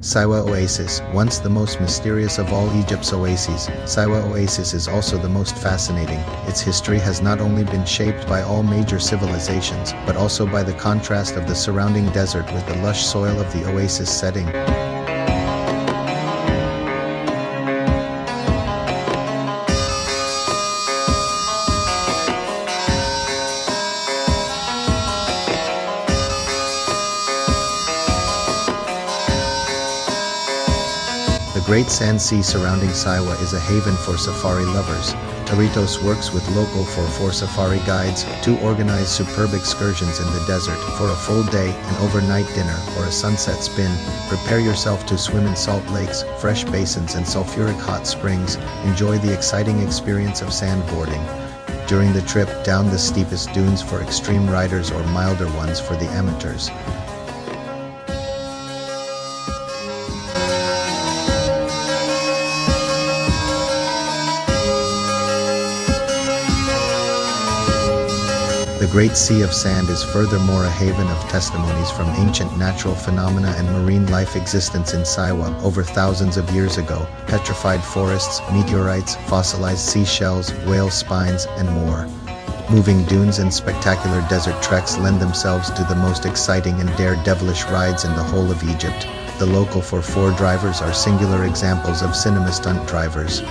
Siwa Oasis, once the most mysterious of all Egypt's oases, Siwa Oasis is also the most fascinating. Its history has not only been shaped by all major civilizations, but also by the contrast of the surrounding desert with the lush soil of the oasis setting. The Great Sand Sea surrounding Siwa is a haven for safari lovers. Touritos works with local 4x4 safari guides to organize superb excursions in the desert for a full day, an overnight dinner, or a sunset spin. Prepare yourself to swim in salt lakes, fresh basins, and sulfuric hot springs. Enjoy the exciting experience of sandboarding during the trip, down the steepest dunes for extreme riders or milder ones for the amateurs. The Great Sea of Sand is furthermore a haven of testimonies from ancient natural phenomena and marine life existence in Siwa over thousands of years ago. Petrified forests, meteorites, fossilized seashells, whale spines, and more. Moving dunes and spectacular desert treks lend themselves to the most exciting and dare-devilish rides in the whole of Egypt. The local 4x4 drivers are singular examples of cinema stunt drivers.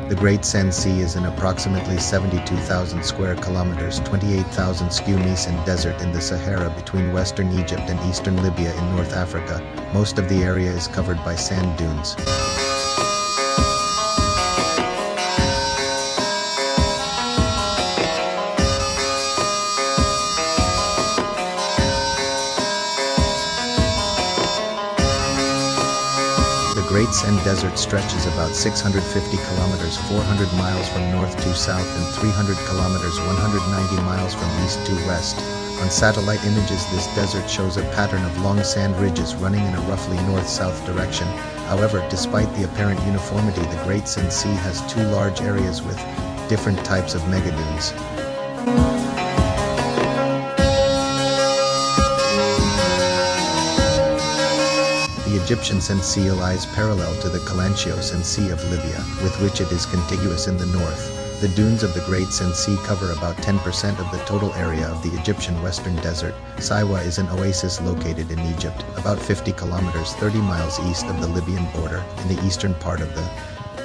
The Great Sand Sea is an approximately 72,000 square kilometers, 28,000 sq mi desert in the Sahara between western Egypt and eastern Libya in North Africa. Most of the area is covered by sand dunes. The Great Sand Desert stretches about 650 kilometers 400 miles from north to south and 300 kilometers 190 miles from east to west. On satellite images, this desert shows a pattern of long sand ridges running in a roughly north-south direction. However, despite the apparent uniformity, the Great Sand Sea has two large areas with different types of megadunes. The Egyptian Sand Sea lies parallel to the Calanchos and Sea of Libya, with which it is contiguous in the north. The dunes of the Great Sand Sea cover about 10% of the total area of the Egyptian Western Desert. Siwa is an oasis located in Egypt, about 50 kilometers 30 miles east of the Libyan border, in the eastern part of the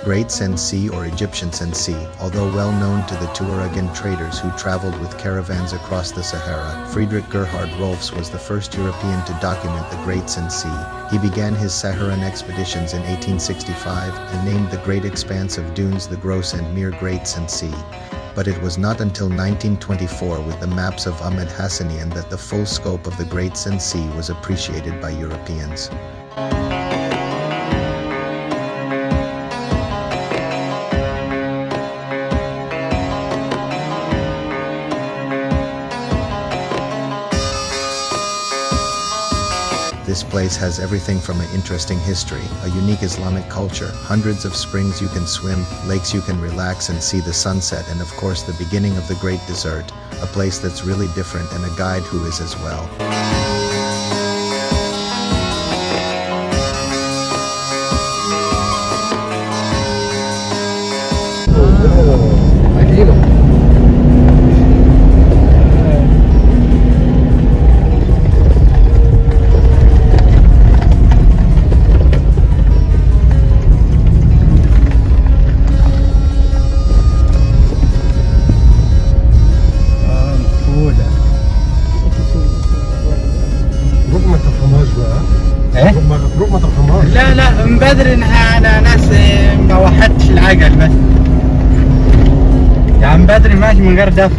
Great Sand Sea or Egyptian Sand Sea. Although well known to the Tuareg traders who traveled with caravans across the Sahara, Friedrich Gerhard Rolfs was the first European to document the Great Sand Sea. He began his Saharan expeditions in 1865 and named the great expanse of dunes the Gross and Mere Great Sand Sea. But it was not until 1924 with the maps of Ahmed Hassanian that the full scope of the Great Sand Sea was appreciated by Europeans. This place has everything from an interesting history, a unique Islamic culture, hundreds of springs you can swim, lakes you can relax and see the sunset, and of course the beginning of the Great Desert, a place that's really different, and a guide who is as well. لا لا من بدري انها انا ناس ما وحدتش العجل بس يعني من بدري ماشي من غير دفع.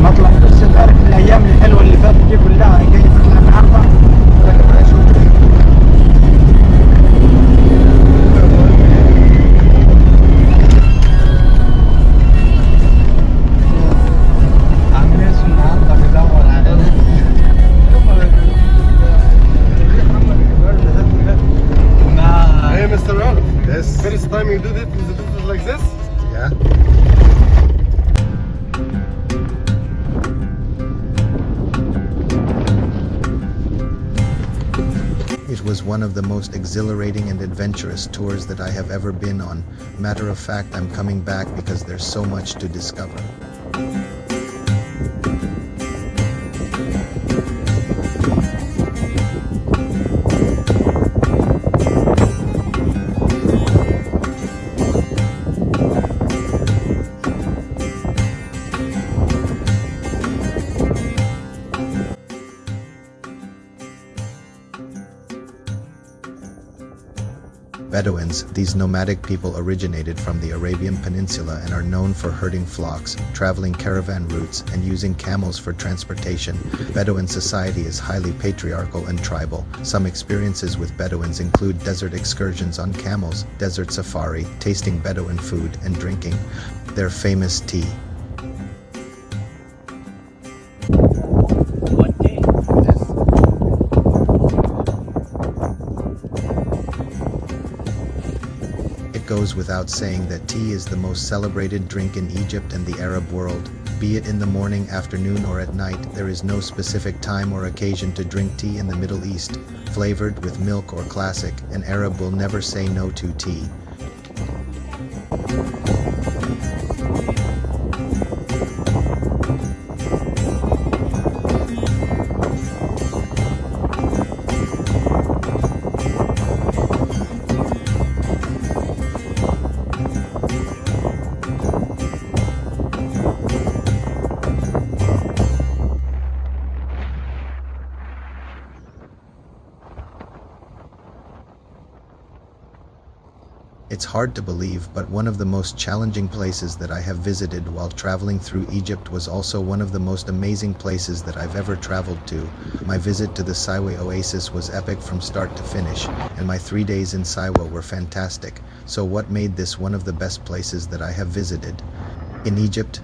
مطلع بس تعرف الايام الحلوه اللي فاتت دي كلها جاي تطلع النهارده. like this? Yeah. It was one of the most exhilarating and adventurous tours that I have ever been on. Matter of fact, I'm coming back because there's so much to discover. Bedouins, these nomadic people originated from the Arabian Peninsula and are known for herding flocks, traveling caravan routes, and using camels for transportation. Bedouin society is highly patriarchal and tribal. Some experiences with Bedouins include desert excursions on camels, desert safari, tasting Bedouin food, and drinking their famous tea. It goes without saying that tea is the most celebrated drink in Egypt and the Arab world. Be it in the morning, afternoon, or at night, there is no specific time or occasion to drink tea in the Middle East. Flavored with milk or classic, an Arab will never say no to tea. It's hard to believe, but one of the most challenging places that I have visited while traveling through Egypt was also one of the most amazing places that I've ever traveled to. My visit to the Siwa oasis was epic from start to finish, and my 3 days in Siwa were fantastic. So what made this one of the best places that I have visited in Egypt?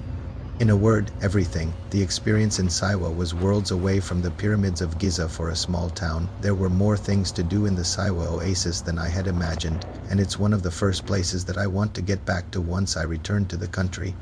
In a word, everything. The experience in Siwa was worlds away from the pyramids of Giza. For a small town, there were more things to do in the Siwa oasis than I had imagined, and it's one of the first places that I want to get back to once I return to the country.